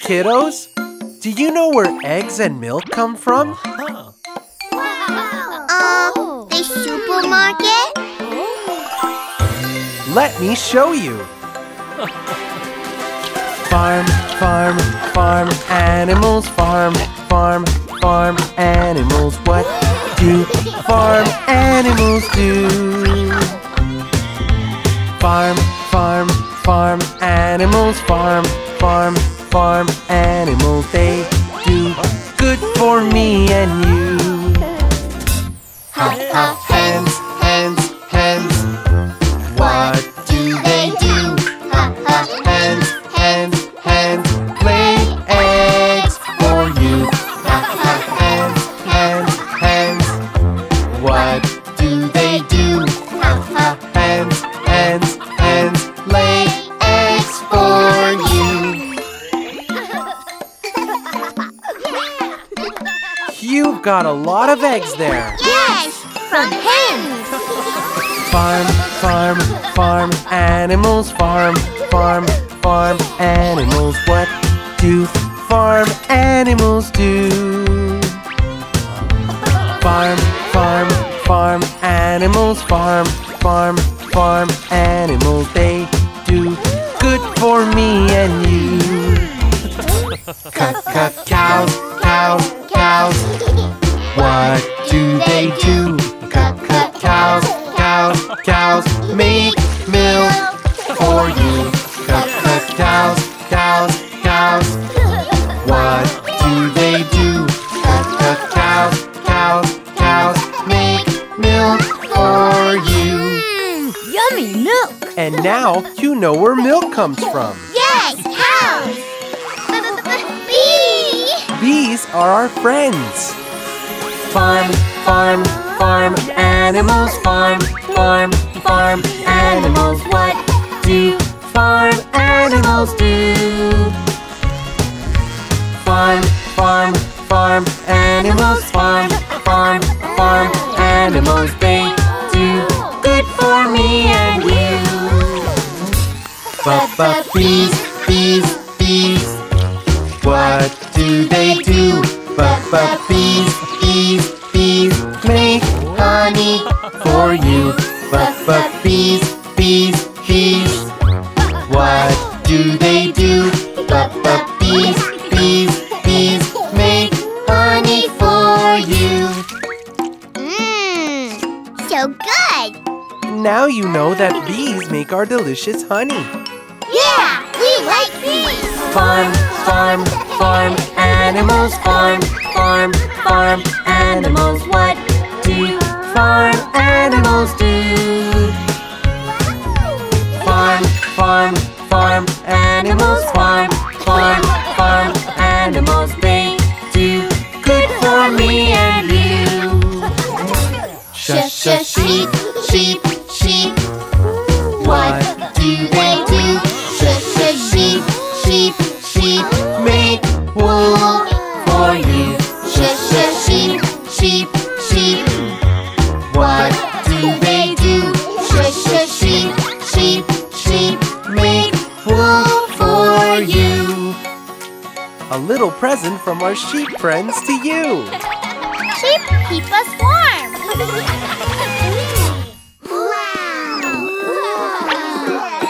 kiddos. Do you know where eggs and milk come from? The supermarket? Let me show you. Farm, farm, farm animals, farm, farm, farm animals. What do farm animals do? Farm, farm, farm animals, farm, farm, farm animals. They do good for me and you. Ha ha, hens, hens, hens. What do they do? Ha ha, hens, hens, hens. Lay eggs for you. Ha ha, hens, hens, hens. What do they do? Ha ha, hens, hens, hens. Lay eggs for you. You've got a lot of eggs there. Yes, from hens. Farm, farm, farm animals, farm, farm, farm animals. What do farm animals do? Farm, farm, farm animals, farm, farm, farm animals. They do good for me and you. Cows, cows, cows. What do they do? Cows, cows, cows. Make milk for you. Cows, cows, cows. What do they do? Cows, cows, cows. Make milk for you. Yummy milk. And now you know where milk comes from. Yes, cows. Bee. Bees are our friends. Farm, farm, farm animals, farm, farm, farm animals. What do farm animals do? Farm, farm, farm animals, farm, farm, farm animals. They do good for me and you. But bees, bees, bees. What do they do? But bees, bees, bees make honey for you. But bees, bees, bees. What do they do? But bees, bees, bees make honey for you. So good. Now you know that bees make our delicious honey. Yeah, we like bees. Farm, farm, farm animals, farm, farm, farm animals. What do farm animals do? Farm, farm, farm animals, farm, farm, farm animals. They do good for me and you. Sheep, sheep, sheep. What do they do? Sheep, sheep, sheep. Make wool for you. Sheep, sheep, sheep. What do they do? Sheep, sheep, sheep. Make wool for you. A little present from our sheep friends to you. Sheep keep us warm.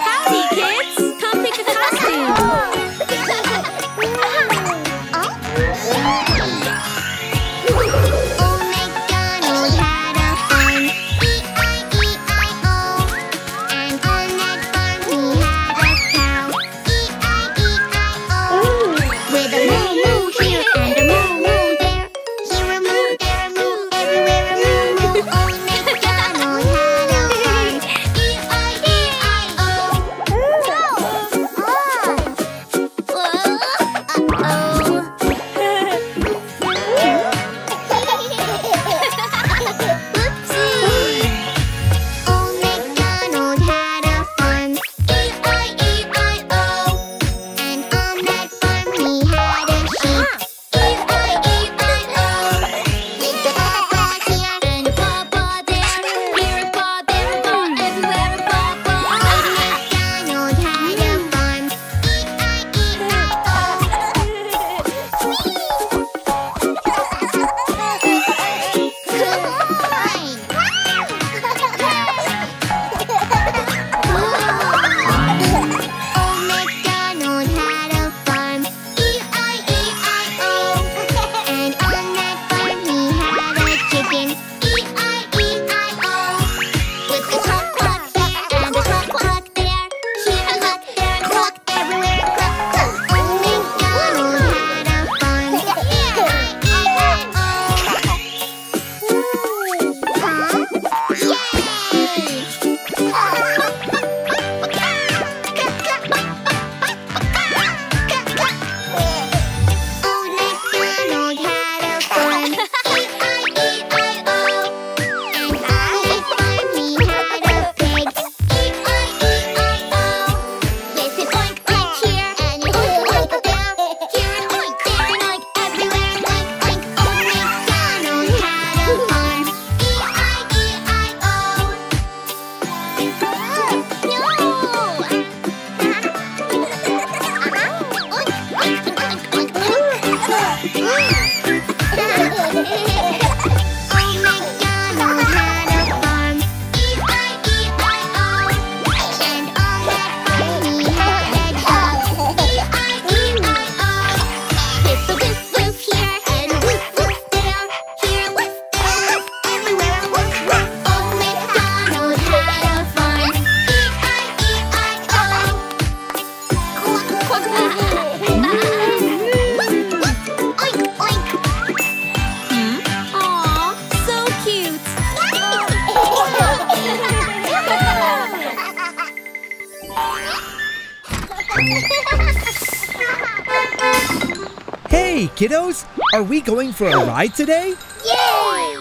Howdy, kids! Come pick a costume. Old MacDonald had a farm, E-I-E-I-O. And on that farm he had a cow, E-I-E-I-O. With a moo-moo here and a moo-moo there. Here a moo, there a moo, everywhere a moo-moo. Hey, kiddos! Are we going for a ride today? Yay!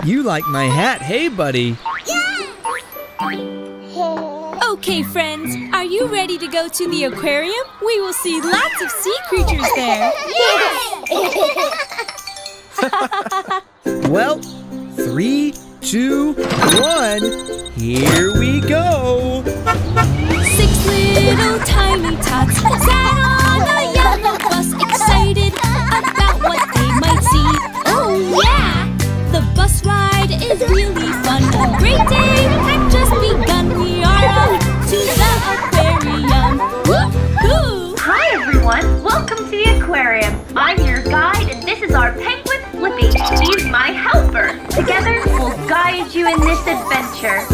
You like my hat, hey, buddy? Okay, friends, are you ready to go to the aquarium? We will see lots of sea creatures there. Well, 3, 2, 1, here we go! 6 little tiny tots sat on a yellow bus, excited about what they might see. Oh yeah! The bus ride is really fun. A great day had just begun. We are off to the aquarium. Woo-hoo! Hi everyone, welcome to the aquarium. I'm your guide and this is our penguin Flippy. He's my helper. Together we'll guide you in this adventure.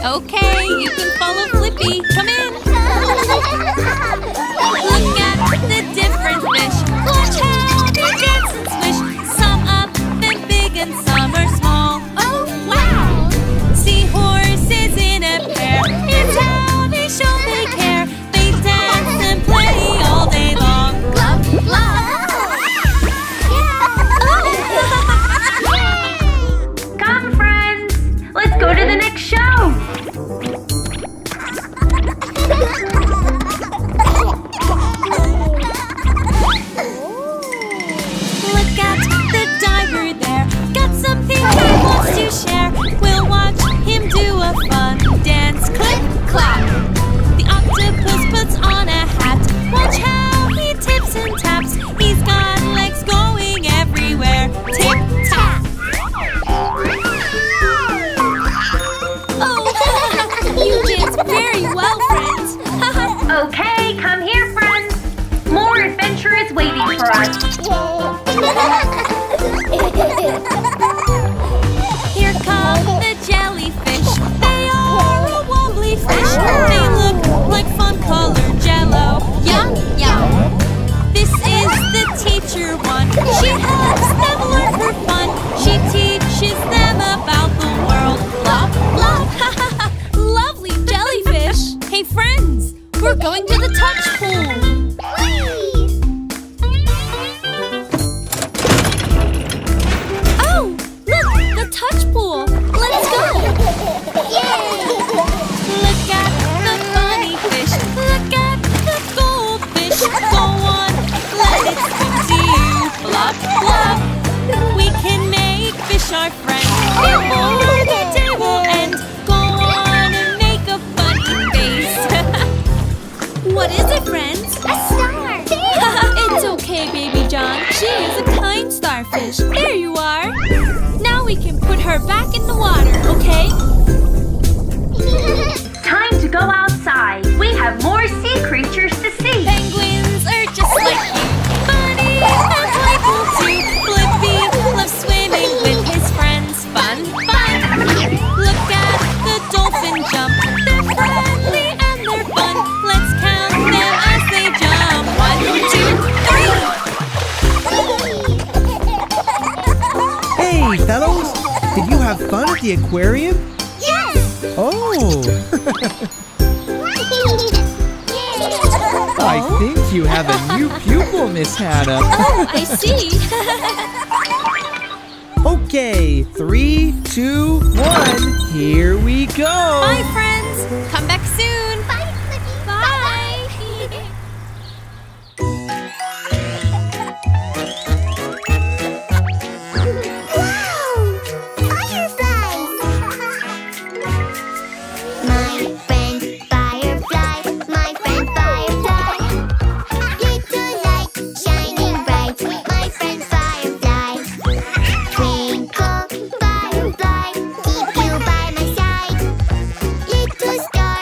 Okay, you can follow Flippy. Come in. Look at the different fish. Watch how they dance and swish. Some up and big and some are small. Oh wow! Seahorses in a pair. It's how they show they care. They dance and play all day long. Glub, glub. Come friends, let's go to the next show. Look at the diver there. Got something he wants to share. We'll watch him do a fun dance. Click, clap. The octopus puts on a hat. Watch how he tips and taps. He's got legs going everywhere. Tip, tap. Oh, you dance very well, friends. Okay, come here friends. More adventure is waiting for us. Here come the jellyfish. They are a wobbly fish. They look like fun-colored jello. Yum, yum. This is the teacher one. She helps them learn for fun. She teaches them about the world. Love, love. Lovely jellyfish. Hey, friends, we're going to the touch pool. Oh, look, the touch pool. Let's go. Yay! Look at the funny fish. Look at the goldfish. Go on, let it swim to you. Blub, blub. We can make fish our friend before the day will end. Go on and make a funny face. What is it, friends? A star! It's okay, Baby John. She is a kind starfish. There you are. Now we can put her back in the water, okay? Time to go outside. We have more sea creatures to see. Penguins are just like you. Funny and playful too. Flippy loves swimming with his friends. Fun, fun. Look at the dolphin jump. They're friendly and they're fun. Let's count them as they jump. 1, 2, 3. Hey, fellows! Did you have fun at the aquarium? Yes! Oh! I think you have a new pupil, Miss Hannah. Oh, I see. Okay, 3, 2, 1, here we go! Bye, friends. Come back soon. Bye, Flippy. Bye. Wow! Fireflies! My friend Firefly, my friend Firefly. Little light shining bright, my friend Firefly. Twinkle, Firefly, keep you by my side. Little star,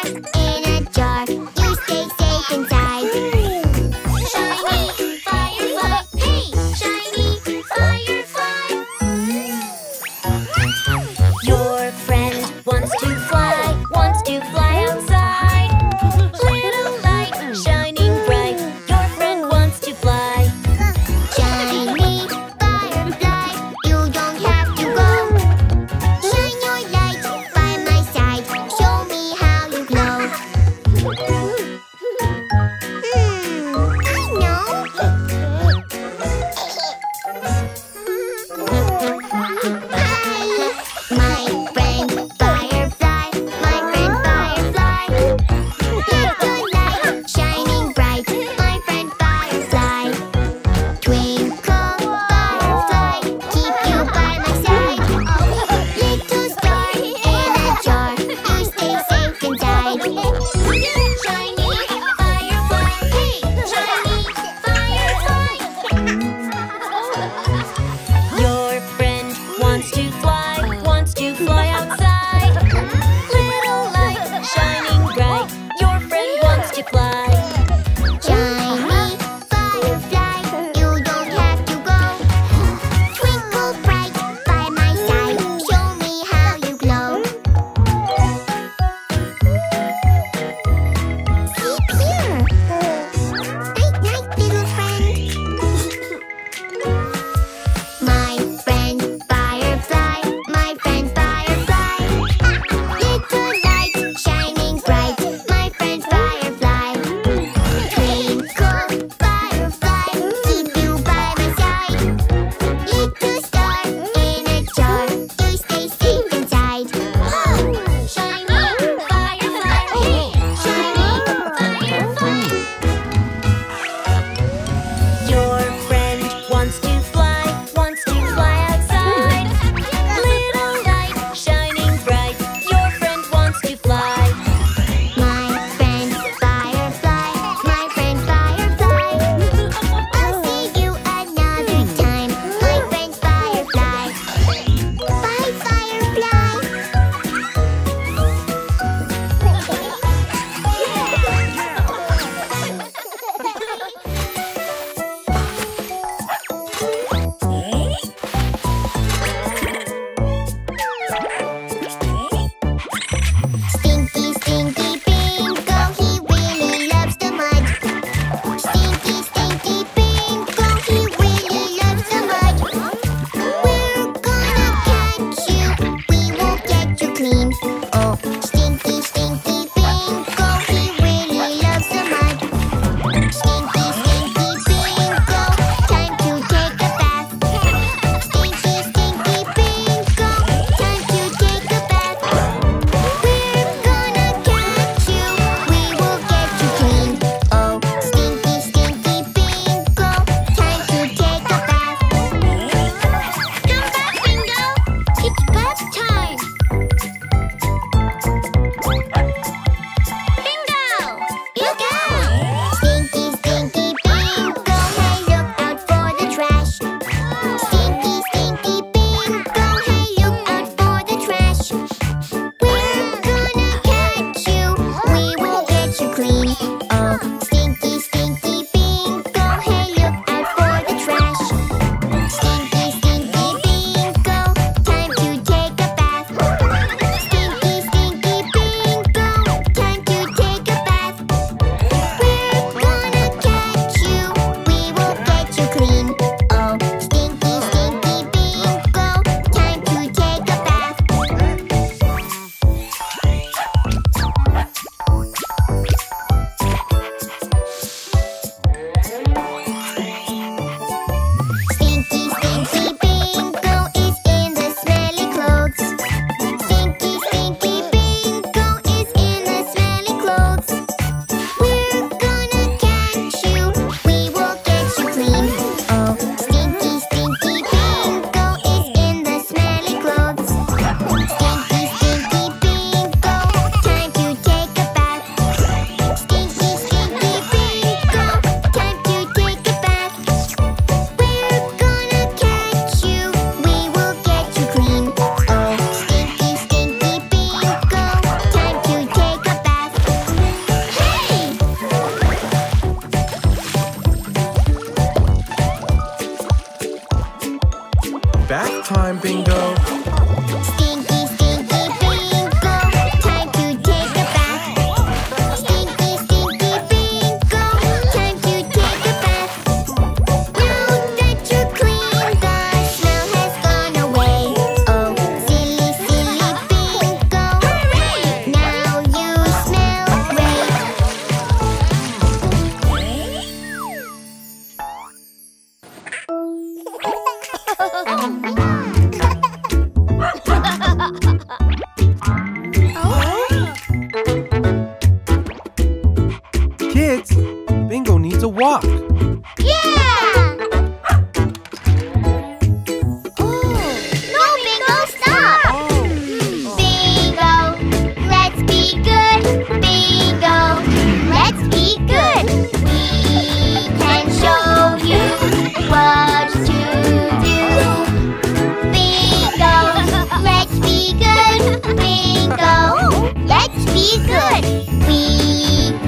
We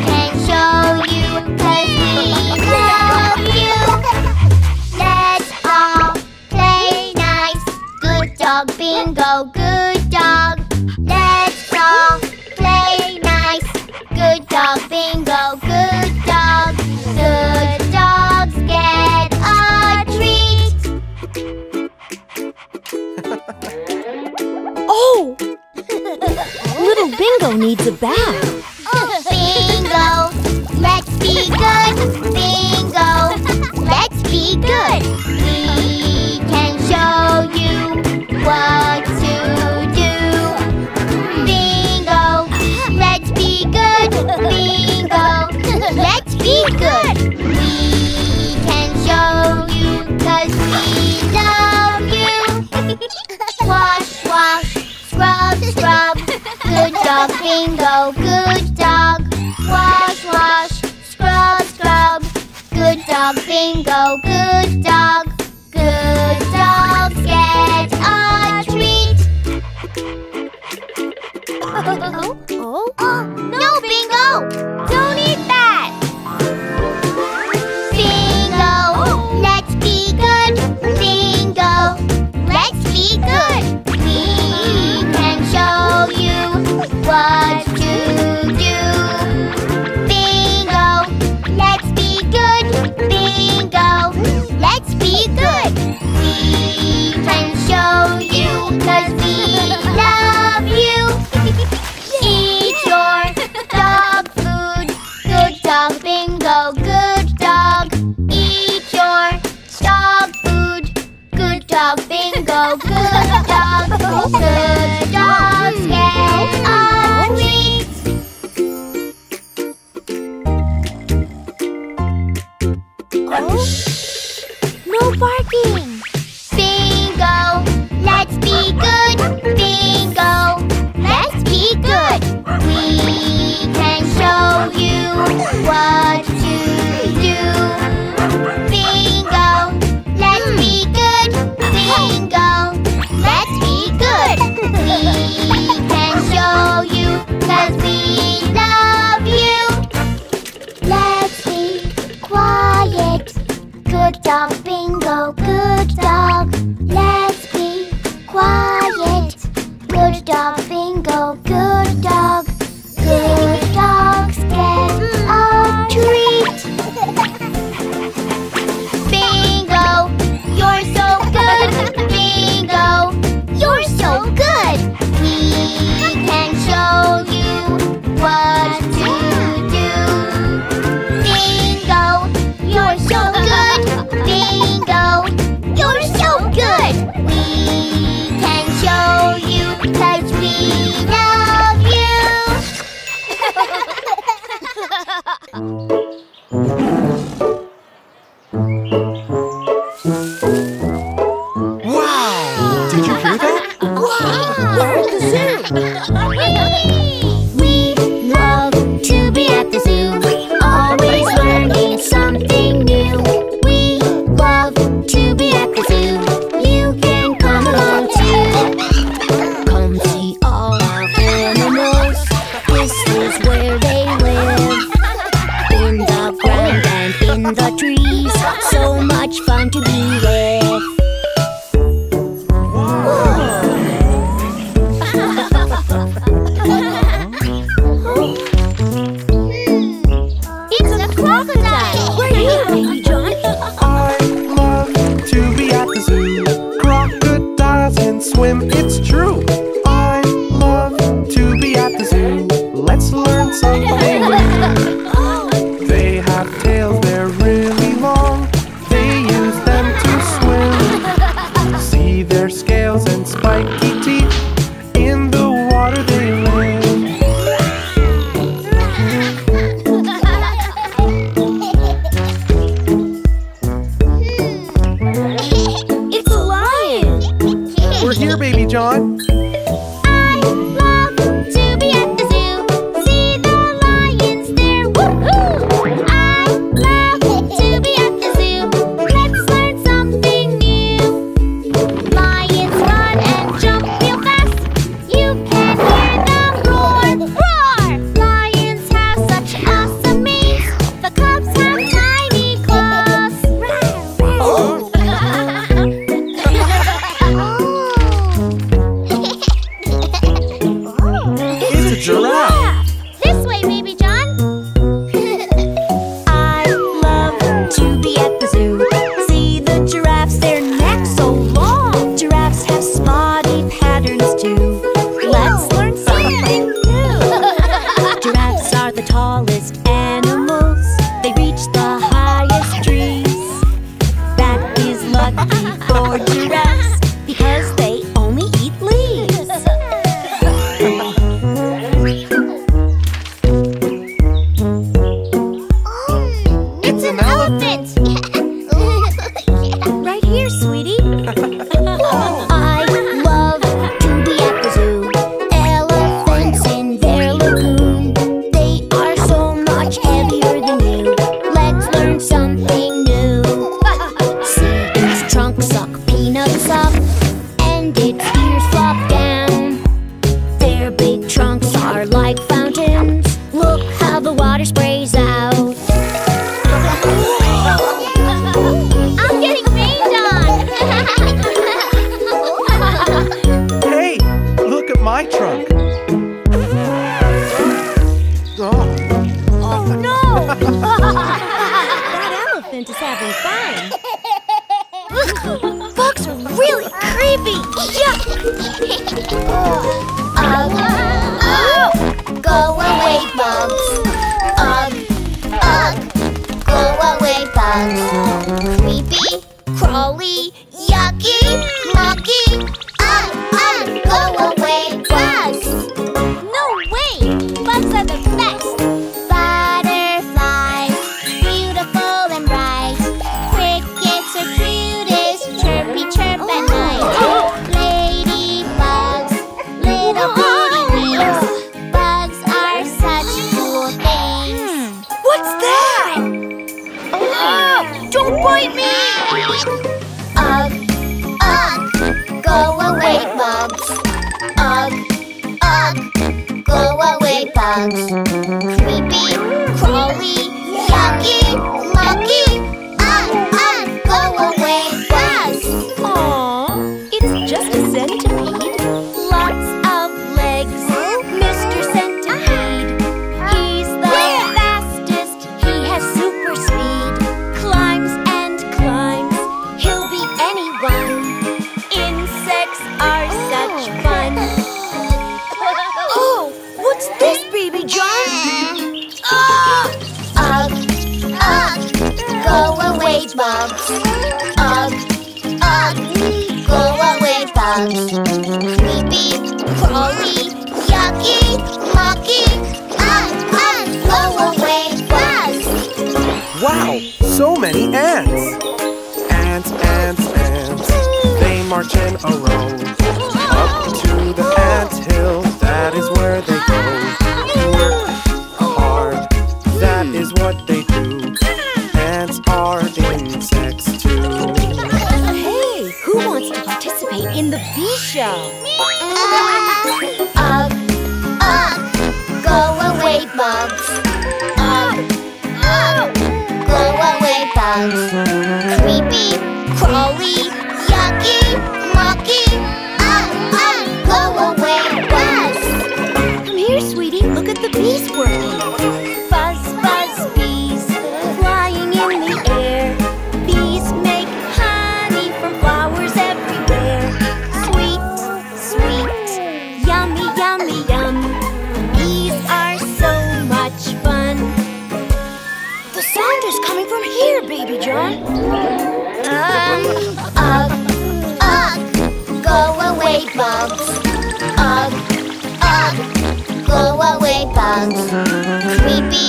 can show you 'cause we love you. Let's all play nice. Good dog bingo, good dog. Let's all play nice. Good dog bingo, good dog. Good dogs get a treat. Oh! Little Bingo needs a bath. Bingo, let's be good. Bingo, let's be good. We can show you what to do. Bingo, let's be good. Bingo, let's be good. We can show you 'cause we love you. Wash, wash, scrub, scrub. Good dog, Bingo, good dog. Wash, wash, scrub, scrub. Good dog, Bingo, good dog. Good dogs get a treat. No, Bingo! Don't eat that! Bingo, let's be good. Bingo, let's be good. We can show you what to do. Bingo, let's be good. Bingo, let's be good. We can show you 'cause we love you. Eat your dog food. Good dog, Bingo, good dog. Eat your dog food. Good dog, Bingo, good dog. Good dogs get a treat. No barking. Bingo, let's be good. Bingo, let's be good. We can show you what to do. Bingo, let's be good. Bingo, let's be good. We can show you 'cause we love you. Let's be quiet. Good dog, Bingo, good dog. Let's be quiet. Good dog, Bingo, good dog. Good dogs get a treat. Bingo, you're so good. Bingo, you're so good. We can show you what to do. Bingo, you're so good. Bingo, you're so good. We can show you 'cause we love you. Wow! Did you hear that? We're at the zoo. We love to be at the zoo, always learning something new. We love to be at the zoo. You can come along too. Come see all our animals. This is where they live. In the ground and in the trees. So much fun to be with. giraffe. This way, Baby John. I love to be at the zoo. See the giraffes, their necks so long. Giraffes have spotty patterns too. Let's learn something new. Giraffes are the tallest animals. They reach the highest trees. That is lucky for giraffes because they only eat leaves. It's an elephant. Right here, sweetie. I love to be at the zoo. Elephants in their lagoon. They are so much heavier than you. Let's learn something new. See its trunk suck peanuts up, and its ears flop down. Their big trunks are like fountains. Look how the water sprays out. I'm getting rained on. Hey, look at my trunk. Oh, Oh no! That elephant is having fun. Bugs are really creepy. Yuck! Go away, bugs. Go away, bugs. Creepy, crawly, yucky, mucky. Go away, bugs. No way! Bugs are the best. Butterflies, beautiful and bright. Crickets are cutest, chirpy chirp at night. Ladybugs, little bitty wings. Bugs are such cool things. What's that? Don't bite me! Go away, bugs. Go away, bugs. Creepy, crawly, yucky, mucky. Go away, bugs. Aww, it's just a centipede. Lots of legs, Mr. Centipede. He's the fastest, he has super speed. Climbs and climbs, he'll beat anyone. Insects are such fun. Oh, what's this, Baby John? Go away, bugs. Go away, bugs. Creepy, crawly, yucky, mucky. Go away, bugs. wow, so many ants. Ants, ants, ants. They march in a row. Up to the ant hill, that is where they go. Work hard, that is what they do. Ants are insects too. Hey, who wants to participate in the bee show? Go away, bugs. Go away, bugs. Creepy, crawly, yucky, mucky. Go away, bugs. Come here, sweetie. Look at the bees working. Buzz, buzz, bees flying in the air. Bees make honey from flowers everywhere. Sweet, sweet, yummy, yummy, yum. Bees are so much fun. The sound is coming from here, Baby John. Go away, bugs. Go away, bugs. Creepy,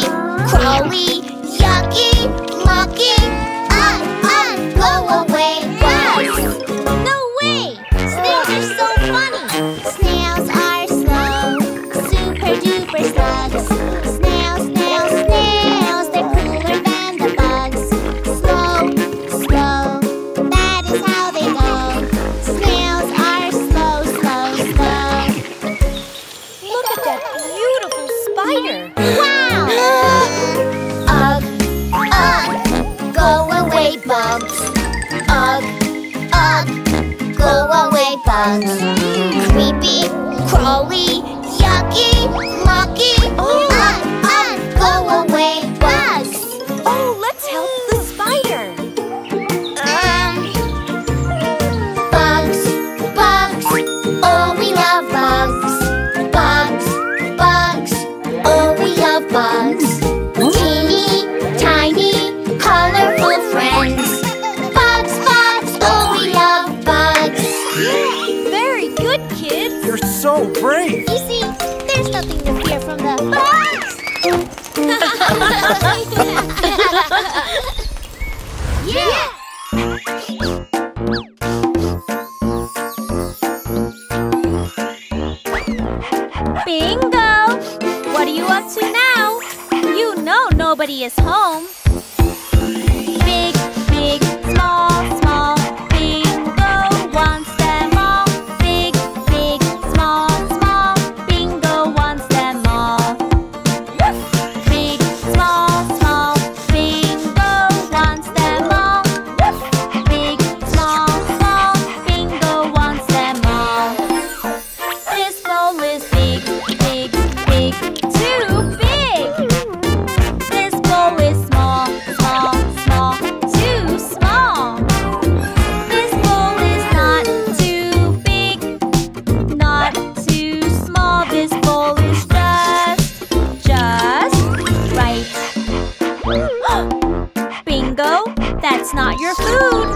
crawly, yucky, mucky. Go away, bugs. No way! Snails are so funny. Snails are slow, super duper slugs. Snails, snails, snails, they're cooler than the bugs. Slow, slow, that is how they go. Snails are slow, slow, slow. Look at that beautiful spider. Wow! Go away, bugs. Go away, bugs. Creepy, crawly, yucky, brave. You see, there's nothing to fear from the fox. Yeah! Bingo! What are you up to now? You know nobody is home. Big, big, small, small. Bingo wants them all. Big, big, small, small. Bingo wants them all. Big, small, small. Bingo wants them all. Big, small, small. Bingo wants them all. This bowl is big, big, big, too big. This bowl is small, small, small, too small. This bowl is not too big, not too small. This bowl is just right. Bingo, that's not your food.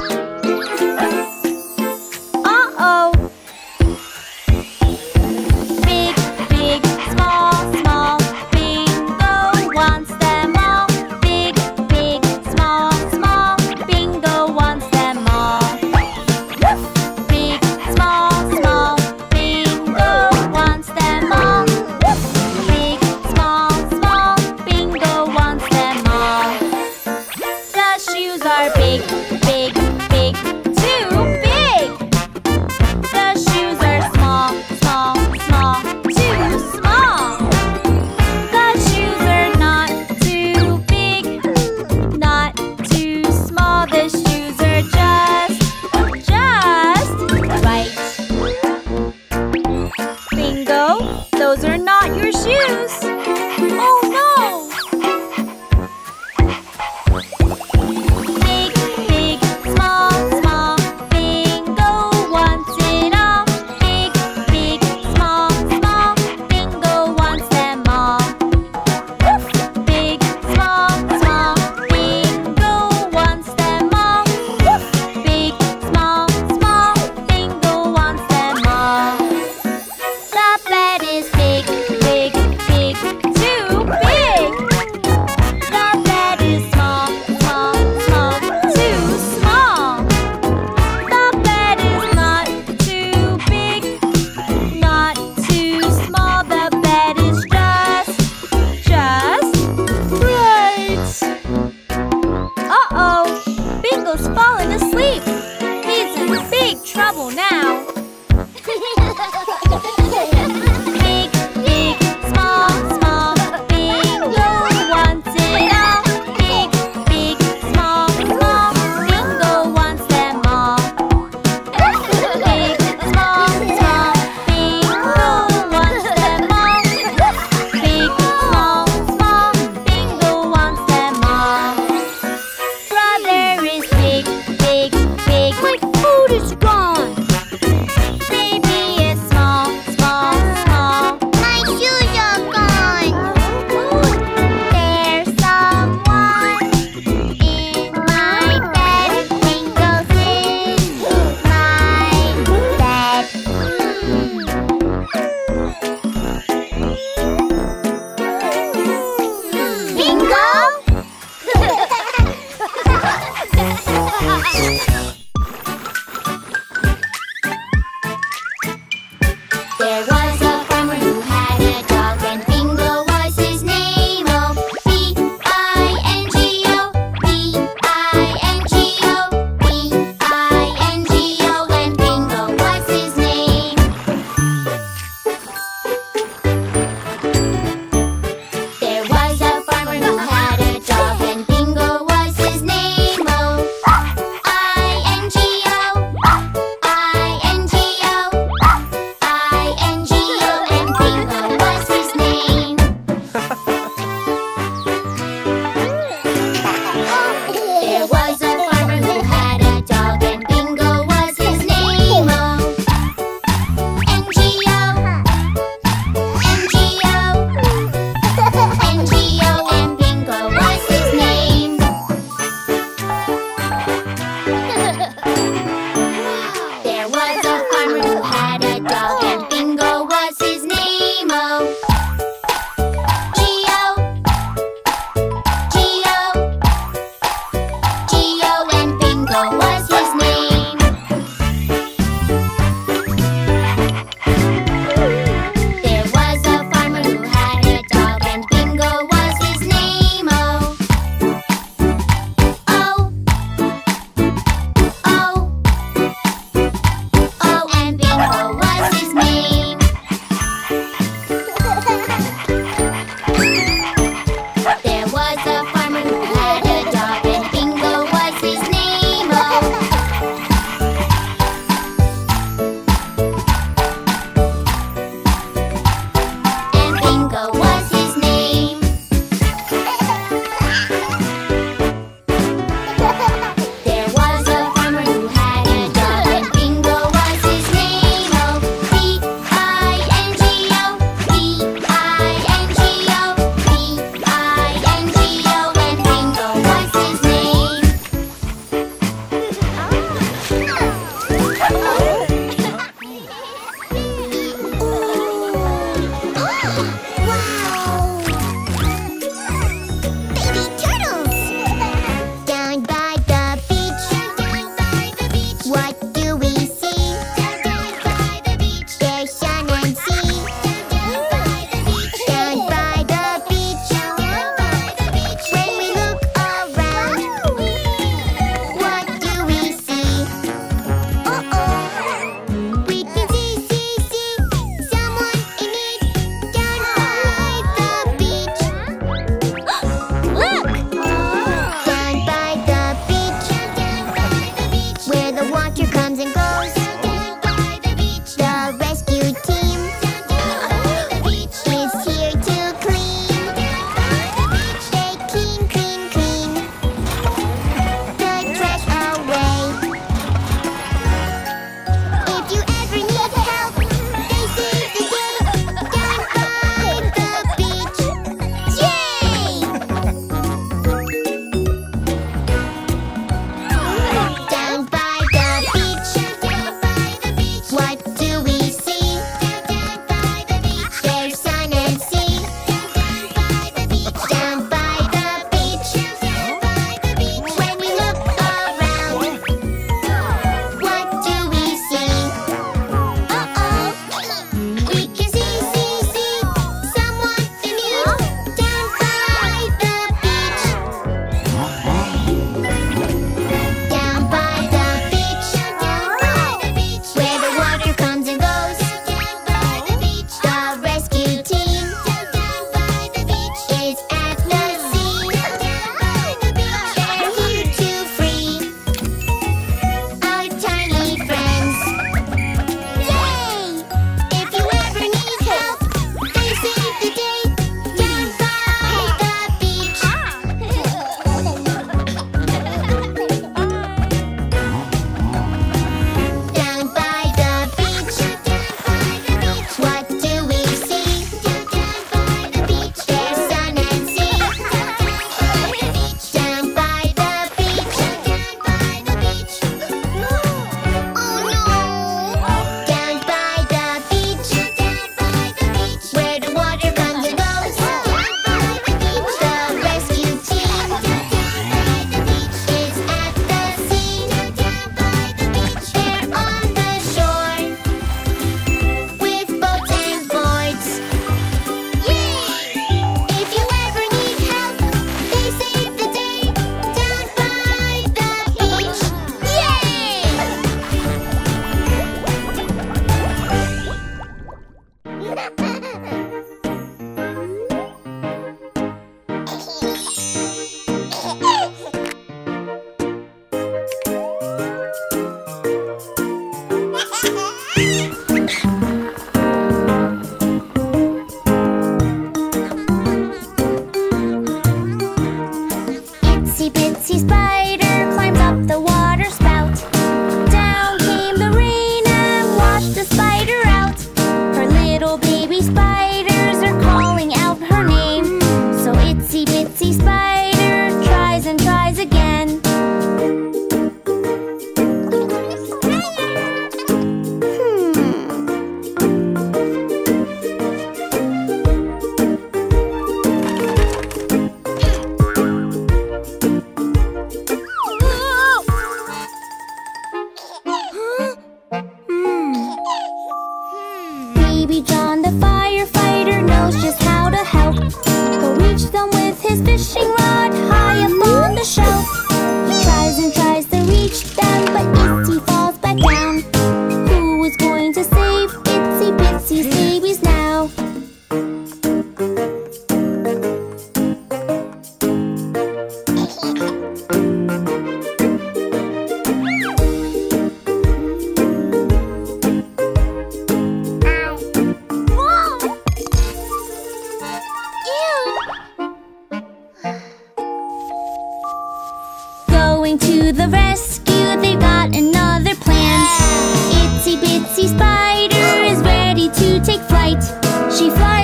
Uh-oh. Big, big, small, small. Bingo wants them all. Big, big, small, small. Bingo wants them all. Big, small, small. Bingo wants them all. Big, small, small. Bingo wants them all. The shoes are big, big, big, too big. The shoes are small, small, small, too small. The shoes are not too big, not too small. The shoes are just right. Bingo, those are not your shoes. Oh no! Big, big, small, small. Bingo wants it all. Big, big, small, small. Bingo wants them all. Big, small, small. Bingo wants them all. Big, small, small. Bingo wants them all. The bed is big, big, big,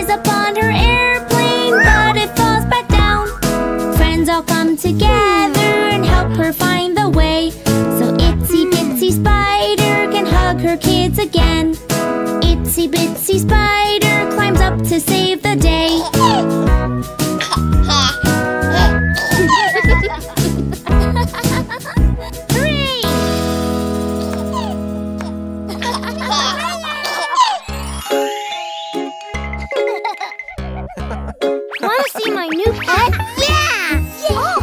flies up on her airplane, but it falls back down. Friends all come together and help her find the way, so Itsy Bitsy Spider can hug her kids again. Itsy Bitsy Spider climbs up to save the day. Hooray! Wanna see my new pet? Yeah! Oh.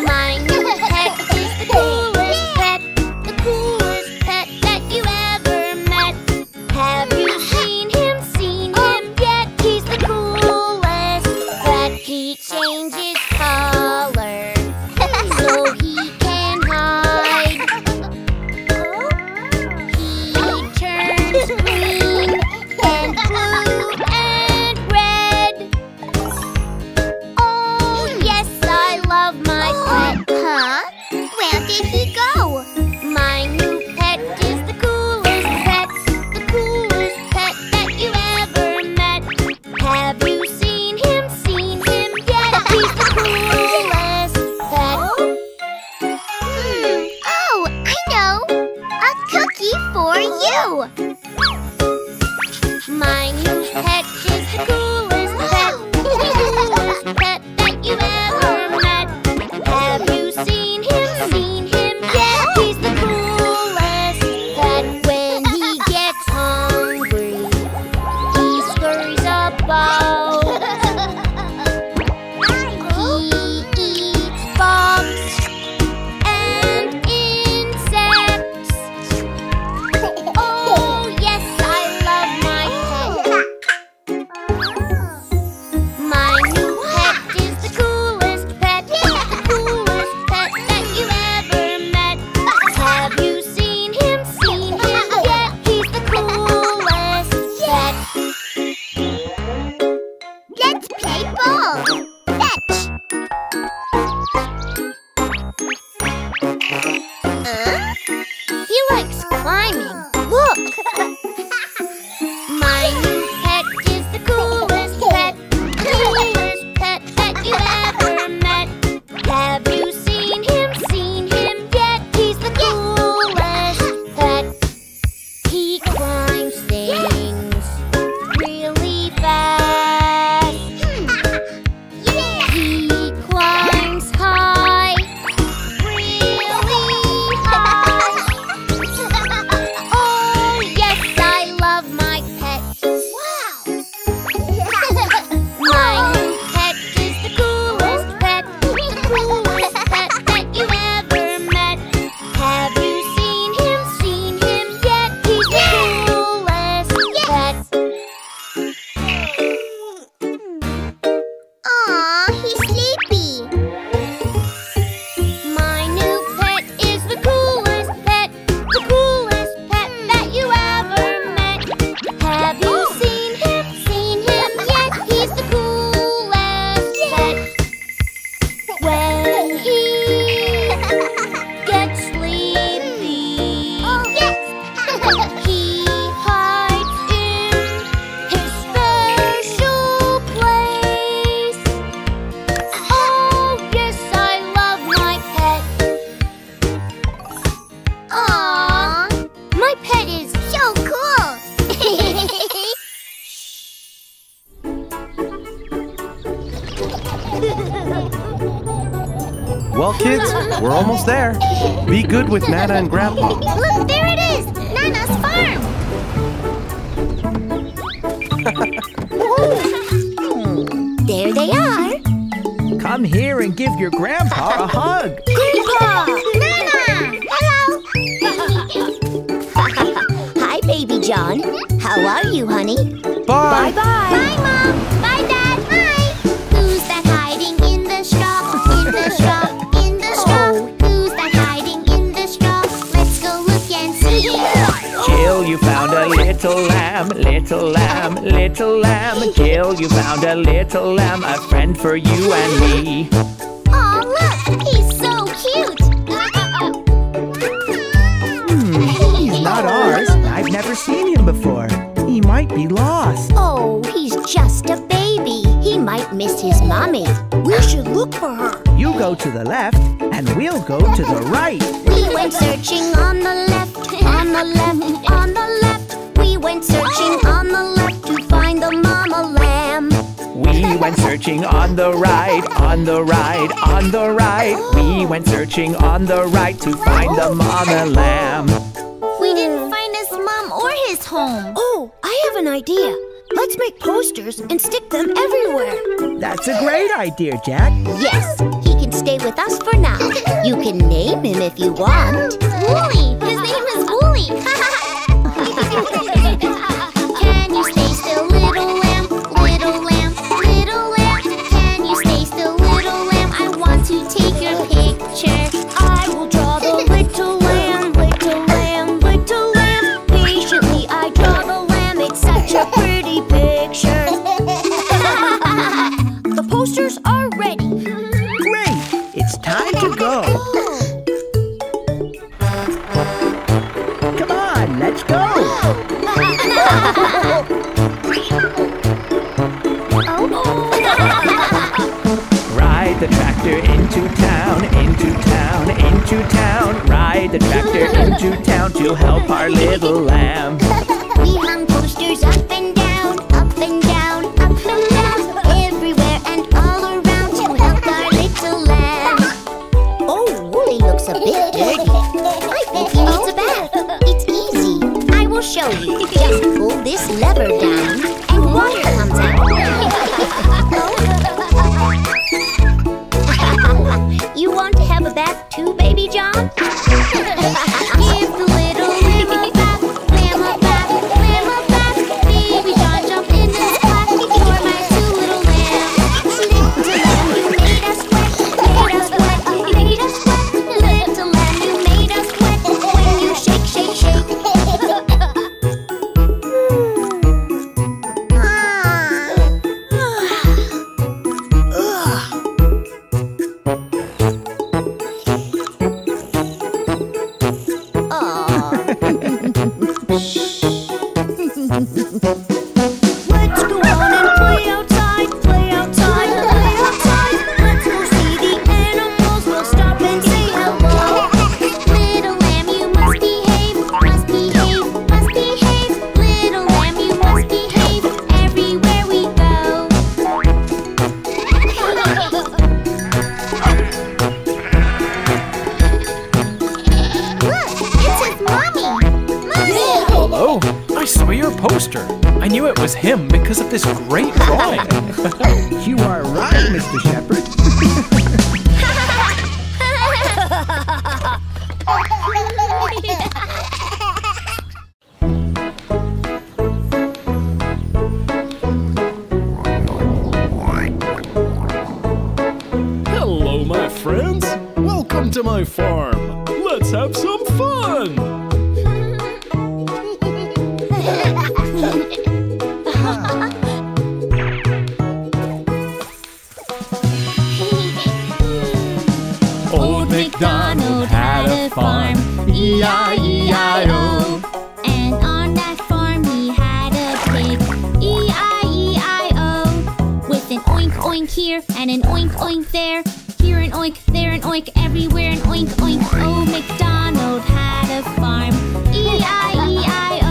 My new pet is the coolest pet that you ever met. Have you seen him yet? He's the coolest pet. He changes color so he can hide. He turns green and blue and red. Oh yes, I love my pet. Huh? Where did he go? My new pet is the coolest pet that you ever met. Have you seen him yet? He's the coolest pet. Oh, I know! A cookie for you! My new pet is the coolest pet that you ever met. Have you seen him yet? He's the coolest pet. When he gets hungry, he scurries about. He eats bugs and insects. Oh yes, I love my pet. My new pet is the coolest pet that you ever met. Have you seen him yet? He's the coolest pet. Let's play ball. Fetch. He likes climbing. Look. My new pet is the coolest pet that you ever met. Have you seen him yet? He's the coolest pet. He climbs things really fast. He climbs high, really high. Oh yes, I love my pet. Wow! My new pet is the coolest pet that you ever met. Have you seen him yet? He's the coolest pet. Aw, he's sleepy. My new pet is the coolest pet that you ever met. Have you seen him yet? He's the coolest pet. When he gets sleepy, he hides in his special place. Oh yes, I love my pet. Aww, my pet is so cool. Well, kids, we're almost there. Be good with Nana and Grandpa. Look, there it is! Nana's farm! There they are! Come here and give your grandpa a hug. Grandpa! Nana! Hello! Hi, Baby John. How are you, honey? Bye. Bye, Mom! Bye, Dad! Hi! Who's that hiding in the straw? In the straw? In the straw? Who's that hiding in the straw? Let's go look and see. Jill, you found a little lamb, little lamb, little lamb. Jill, you found a little lamb, a friend for you and me. Aw, look! He's so cute! He's not ours. I've never seen him before. He might be lost. Oh, he's just a baby. He might miss his mommy. We should look for her. You go to the left, and we'll go to the right. We went searching on the left, on the left, on the left. We went searching on the left to find the mama lamb. We went searching on the right, on the right, on the right. We went searching on the right to find the mama lamb. We didn't find his mom or his home. Oh, I have an idea. Let's make posters and stick them everywhere. That's a great idea, Jack. Yes, he can stay with us for now. You can name him if you want. Wooly! His name is Wooly! Can you stay still, little lamb? Little lamb, little lamb. Can you stay still, little lamb? I want to take your picture. I will draw the little lamb, little lamb, little lamb. Patiently I draw the lamb. It's such a pretty picture. The posters are ready. Great! It's time to go. Come on, let's go. Ride the tractor into town, into town, into town. Ride the tractor into town to help our little lamb. We hung posters up and down, up and down, up and down, everywhere and all around to help our little lamb. Oh, Wooly looks a bit dirty. I think he needs a bath. It's easy. I will show you. Just pull this lever down and water comes out. You want to have a bath too, Baby John? Give the little lamb a bath, lamb a bath, lamb a bath. Baby John, jump in this bath. You're my two little lambs. Little lamb, you made us wet, made us wet, made us wet. Little lamb, you made us wet when you shake, shake, shake. Let's go on and play outside, play outside, play outside. Let's go see the animals, we'll stop and say hello. Little lamb, you must behave, must behave, must behave. Little lamb, you must behave everywhere we go. Look, it's his mommy. Mommy! Hello, I saw your poster. I knew it was him because of this great drawing. You are right, Mr. Shepherd. Hello, my friends. Welcome to my farm. Let's have some fun. Old MacDonald had a farm, E-I-E-I-O. And on that farm he had a pig, E-I-E-I-O. With an oink oink here and an oink oink there. Here an oink, there an oink, everywhere an oink oink. Old MacDonald had a farm, E-I-E-I-O.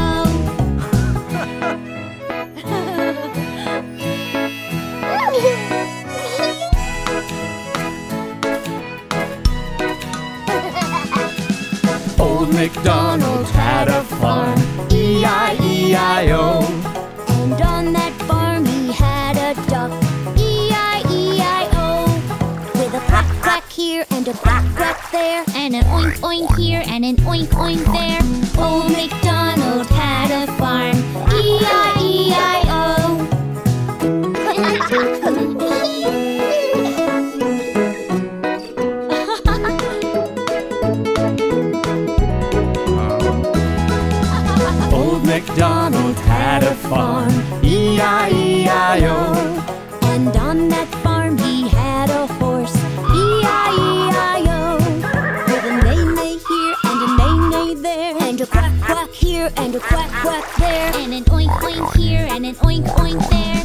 Old MacDonald had a farm, E-I-E-I-O. And on that farm he had a duck, E-I-E-I-O. With a quack quack here and a quack quack there. And an oink oink here and an oink oink there. Old MacDonald had a farm, E-I-E-I-O. Old MacDonald had a farm, E-I-E-I-O. And on that farm he had a horse, E-I-E-I-O. With a neigh-neigh here and a neigh-neigh there. And a quack quack here and a quack quack there. And an oink oink here and an oink oink there.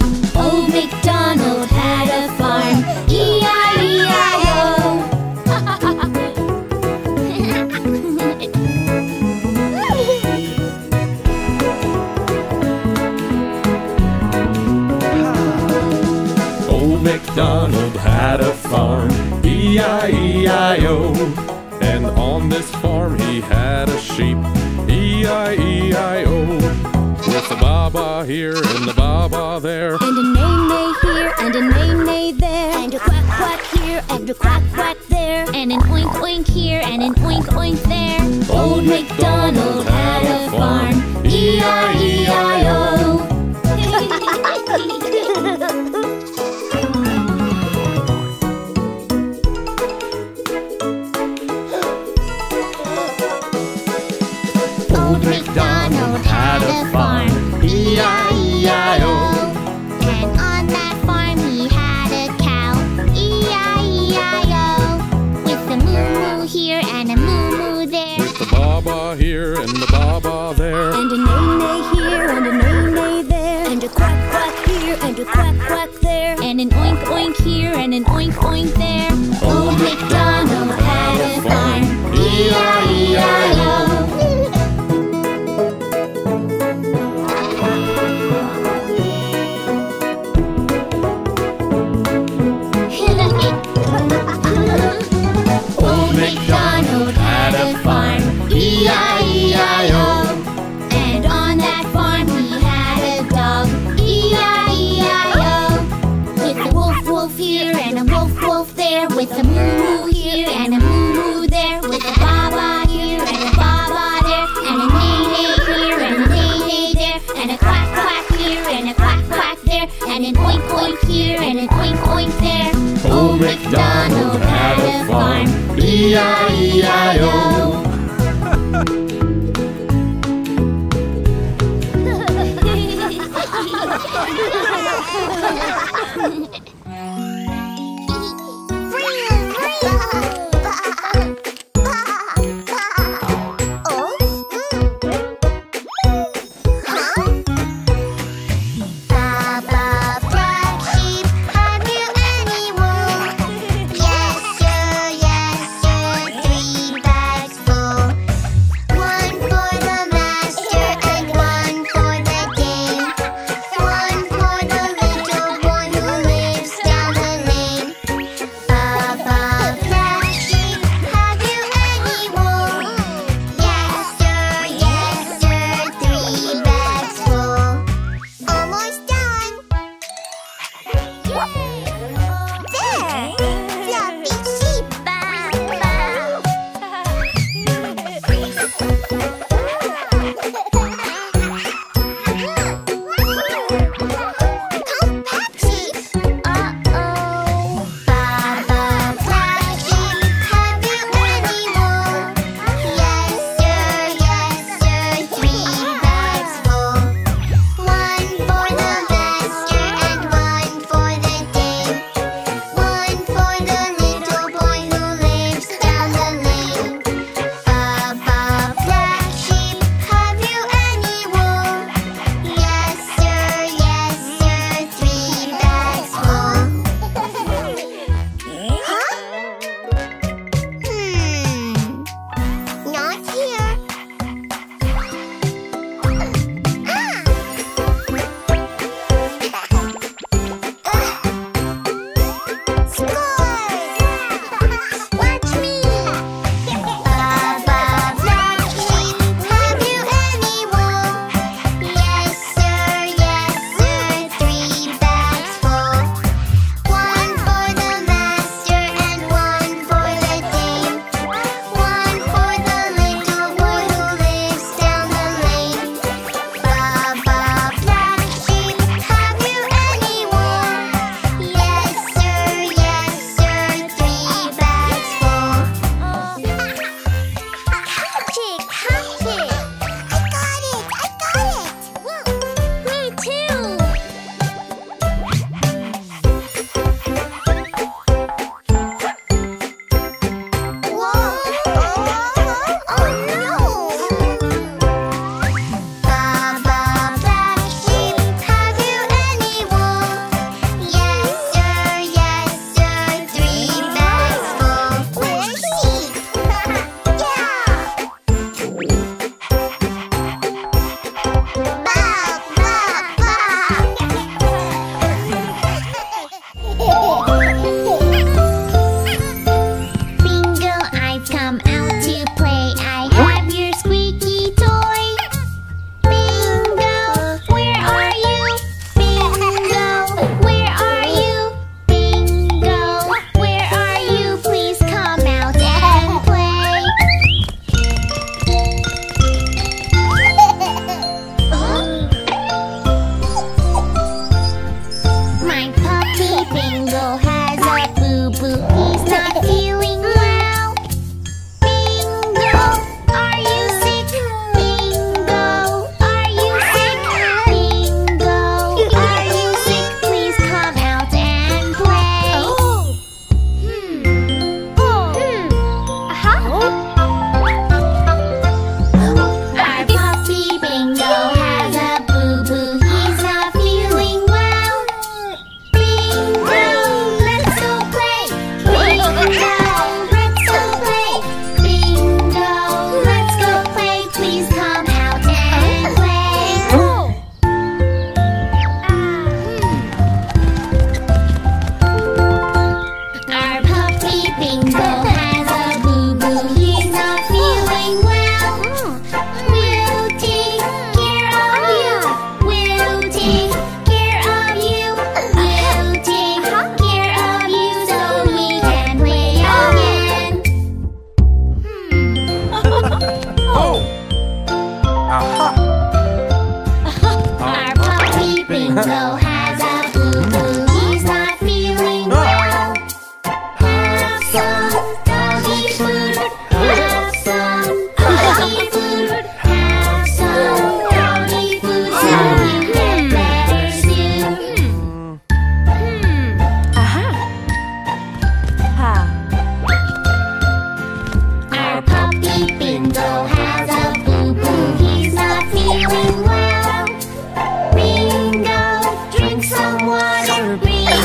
MacDonald had a farm, E-I-E-I-O. And on this farm he had a sheep, E-I-E-I-O. With a Baa Baa here and a Baa Baa there, and a neigh-neigh here and a neigh-neigh there, and a quack-quack here and a quack-quack there, and an oink-oink here and an oink-oink there. Old MacDonald had a farm, E-I-E-I-O. Old MacDonald had a farm, E-I-E-I-O. And on that farm he had a cow, E-I-E-I-O. With a moo-moo here and a moo-moo there, with a Baa Baa here and a Baa Baa there, and a neigh-neigh here and a neigh-neigh there, and a quack-quack here and a quack-quack there, and an oink-oink here and an oink-oink there. Old MacDonald had a farm, E-I-E-I-O. Old MacDonald had a farm, E-I-E-I-O. And on that farm he had a dog, E-I-E-I-O. With a wolf-wolf here and a wolf-wolf there, with a moo-moo here and a moo-moo there, with a Baa Baa here and a Baa Baa there, and a neigh-neigh here and a neigh-neigh there, and a quack-quack here and a quack-quack there, and an oink-oink here and an oink-oink there. Old MacDonald had a farm, E-I-E-I-O. Baa Baa Black Sheep, have you any wool? Yes sir, 3 bags full.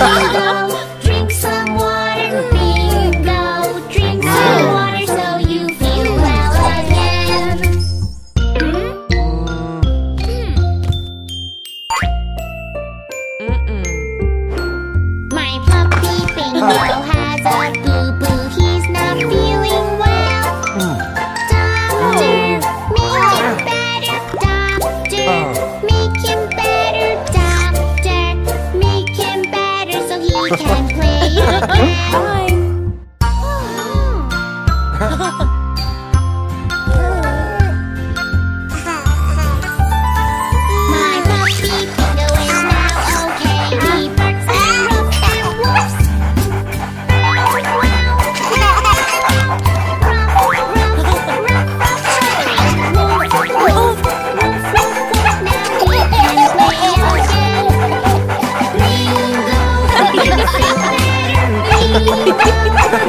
Bingo, drink some water. Bingo, drink some water so you feel well again. My puppy Bingo has a boo-boo. He's not feeling well. Doctor, make him better. Doctor, make him better. Doctor, make him better so he can play again. My puppy Bingo is now okay. He barks and ruffs and whoops.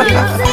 Bingo,